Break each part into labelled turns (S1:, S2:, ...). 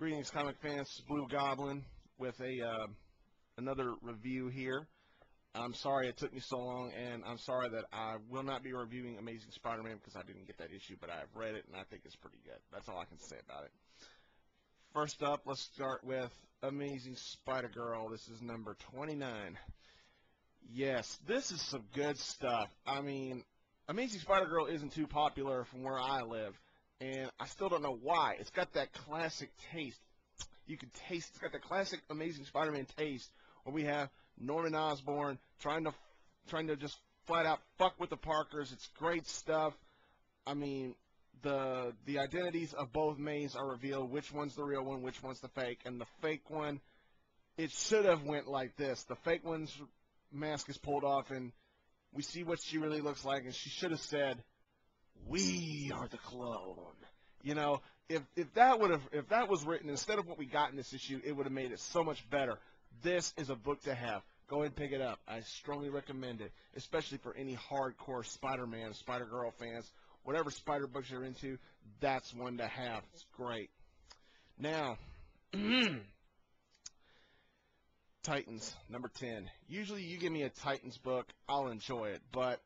S1: Greetings, comic fans. Blue Goblin with another review here. I'm sorry it took me so long, and I'm sorry that I will not be reviewing Amazing Spider-Man because I didn't get that issue, but I've read it, and I think it's pretty good. That's all I can say about it. First up, let's start with Amazing Spider-Girl. This is number 29. Yes, this is some good stuff. I mean, Amazing Spider-Girl isn't too popular from where I live, and I still don't know why. It's got that classic taste. You can taste, it's got the classic Amazing Spider-Man taste, where we have Norman Osborn trying to just flat out fuck with the Parkers. It's great stuff. I mean, the identities of both Mays are revealed. Which one's the real one? Which one's the fake? And the fake one, it should have went like this. The fake one's mask is pulled off, and we see what she really looks like. And she should have said, "We are the clone." You know, if that was written instead of what we got in this issue, it would have made it so much better. This is a book to have. Go ahead and pick it up. I strongly recommend it, especially for any hardcore Spider-Man, Spider-Girl fans. Whatever Spider books you're into, that's one to have. It's great. Now, Titans, number 10. Usually you give me a Titans book, I'll enjoy it. But,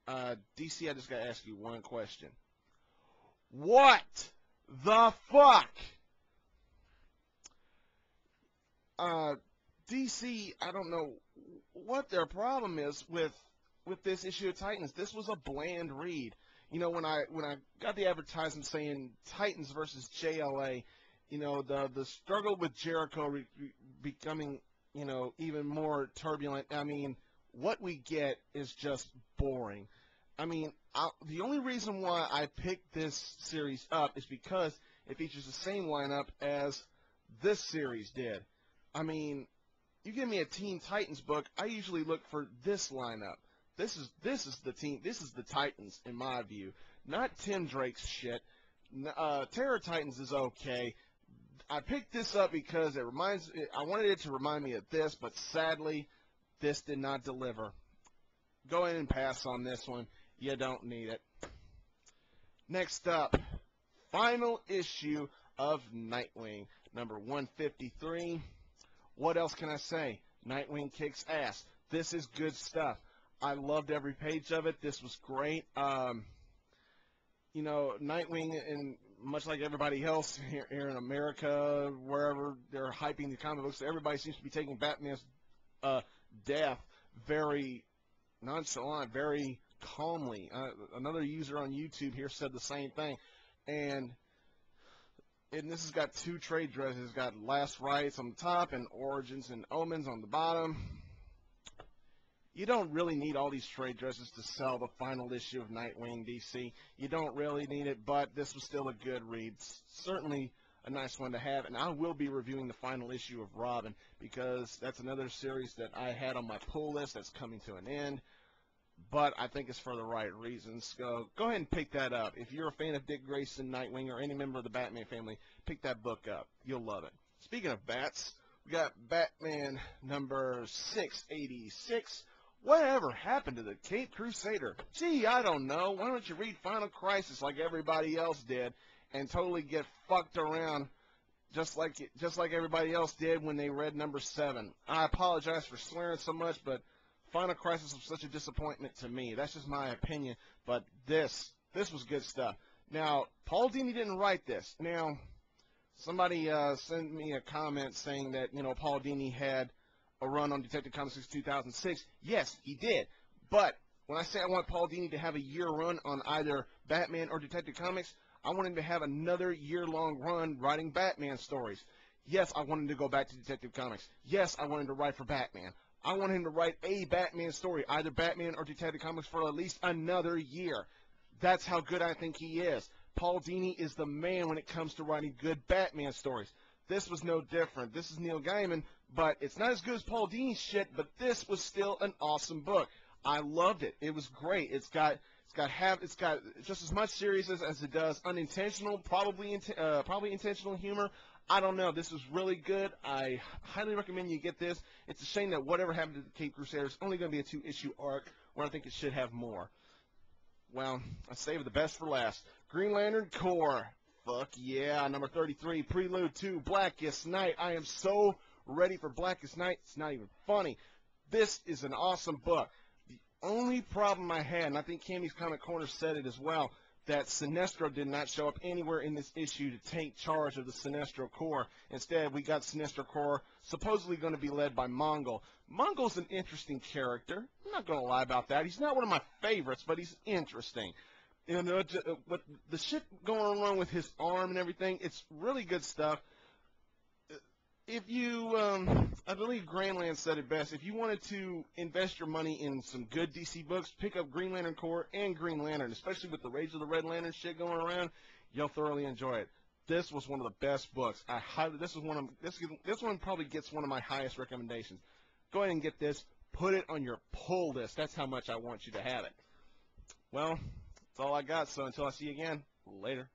S1: DC, I just got to ask you one question. What the fuck? DC, I don't know what their problem is with this issue of Titans. This was a bland read. You know, when I got the advertisement saying Titans versus JLA, you know, the struggle with Jericho becoming, you know, even more turbulent. I mean, what we get is just boring. I mean, the only reason why I picked this series up is because it features the same lineup as this series did. I mean, you give me a Teen Titans book, I usually look for this lineup. This is the Titans in my view, not Tim Drake's shit. Terror Titans is okay. I picked this up because I wanted it to remind me of this, but sadly, this did not deliver. Go ahead and pass on this one. You don't need it. Next up, final issue of Nightwing, number 153. What else can I say? Nightwing kicks ass. This is good stuff. I loved every page of it. This was great. You know, Nightwing, and much like everybody else here in America, wherever they're hyping the comic books, everybody seems to be taking Batman's death very nonchalant, very calmly. Another user on YouTube here said the same thing. And this has got two trade dresses. It's got Last Rites on the top and Origins and Omens on the bottom. You don't really need all these trade dresses to sell the final issue of Nightwing, DC. You don't really need it, but this was still a good read. Certainly a nice one to have, and I will be reviewing the final issue of Robin because that's another series that I had on my pull list that's coming to an end. But I think it's for the right reasons. Go ahead and pick that up. If you're a fan of Dick Grayson, Nightwing, or any member of the Batman family, pick that book up. You'll love it. Speaking of bats, we got Batman number 686. Whatever happened to the Caped Crusader? Gee, I don't know. Why don't you read Final Crisis like everybody else did and totally get fucked around just like everybody else did when they read number 7? I apologize for swearing so much, but Final Crisis was such a disappointment to me. That's just my opinion, but this was good stuff. Now, Paul Dini didn't write this. Now, somebody sent me a comment saying that, you know, Paul Dini had a run on Detective Comics since 2006. Yes, he did. But when I say I want Paul Dini to have a year run on either Batman or Detective Comics, I want him to have another year-long run writing Batman stories. Yes, I want him to go back to Detective Comics. Yes, I want him to write for Batman. I want him to write a Batman story, either Batman or Detective Comics, for at least another year. That's how good I think he is. Paul Dini is the man when it comes to writing good Batman stories. This was no different. This is Neil Gaiman, but it's not as good as Paul Dini's shit, but this was still an awesome book. I loved it. It was great. It's got just as much seriousness as it does unintentional, probably intentional humor. I don't know. This was really good. I highly recommend you get this. It's a shame that whatever happened to the Caped Crusader is only going to be a 2-issue arc, where I think it should have more. Well, I saved the best for last. Green Lantern Corps. Fuck yeah, number 33, Prelude to Blackest Night. I am so ready for Blackest Night, it's not even funny. This is an awesome book. The only problem I had, and I think Cammy's Comic Corner said it as well, that Sinestro did not show up anywhere in this issue to take charge of the Sinestro Corps. Instead, we got Sinestro Corps supposedly going to be led by Mongol. Mongol's an interesting character. I'm not going to lie about that. He's not one of my favorites, but he's interesting. You know, but the shit going on with his arm and everything, it's really good stuff. If you, I believe Grandland said it best, if you wanted to invest your money in some good DC books, pick up Green Lantern Corps and Green Lantern, especially with the Rage of the Red Lantern shit going around. You'll thoroughly enjoy it. This was one of the best books. This one probably gets one of my highest recommendations. Go ahead and get this. Put it on your pull list. That's how much I want you to have it. Well, that's all I got. So until I see you again, later.